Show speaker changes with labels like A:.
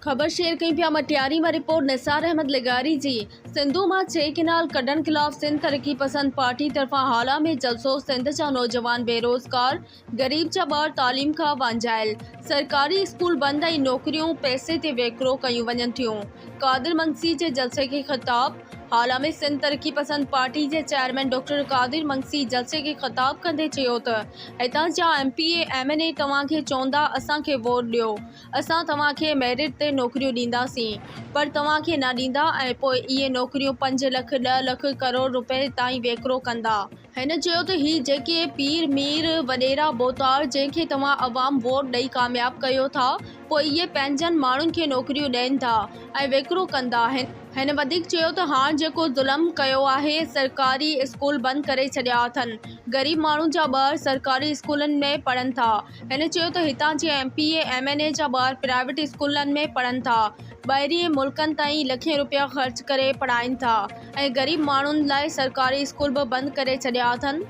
A: खबर शेयर कई पिया मटियारी में रिपोर्ट निसार अहमद लिगारी जी। सिंधु में 6 किनाल कढण खिलाफ सिंध तरक्की पसंद पार्टी तरफा हाला में जलसो। सिंध जा नौजवान बेरोजगार गरीब जा ॿार तालीम का वांझायल। सरकारी स्कूल बंद ऐं नौकरियों पैसे ते वेकरो कयूं वञनि थियूं। कादिर मंगसी के जलसे के खिताब। हाला में सिंध तरक्की पसंद पार्टी के चेयरमैन डॉक्टर कादिर मंगसी जलसे के खिताब कंदे चयो त हितां जा MPA MNA तव्हां खे चवंदा असां खे वोट ॾियो, असां तव्हां खे मेरिट ते नौकरियूं ॾींदासीं, पर तव्हां खे न ॾींदा ऐं पोइ इहे नौकरियूं 5 लाख 10 लाख करोड़ रुपए ताईं वेकरो कंदा। हिन चयो त ही जेके पीर मीर वॾेरा बोतार जंहिंखे तव्हां अवाम वोट ॾेई कामयाब कयो था, पोइ इहे पंहिंजनि माण्हुनि खे नौकरियूं ॾियनि था ऐं वेकरो कंदा आहिनि। हिन वधीक चयो त हाणे जेको ज़ुल्म कयो आहे, सरकारी स्कूल बंदि करे छॾिया अथनि। ग़रीब माण्हुनि जा ॿार सरकारी स्कूलनि में पढ़नि था। हिन चयो त हितां जे MPA MNA जा ॿार प्राइवेट स्कूलनि में पढ़नि था, ॿाहिरीं मुल्कनि ताईं लखें रुपया ख़र्च करे पढ़ाइनि था ऐं ग़रीब माण्हुनि लाइ सरकारी स्कूल बि बंदि करे छॾिया अथनि।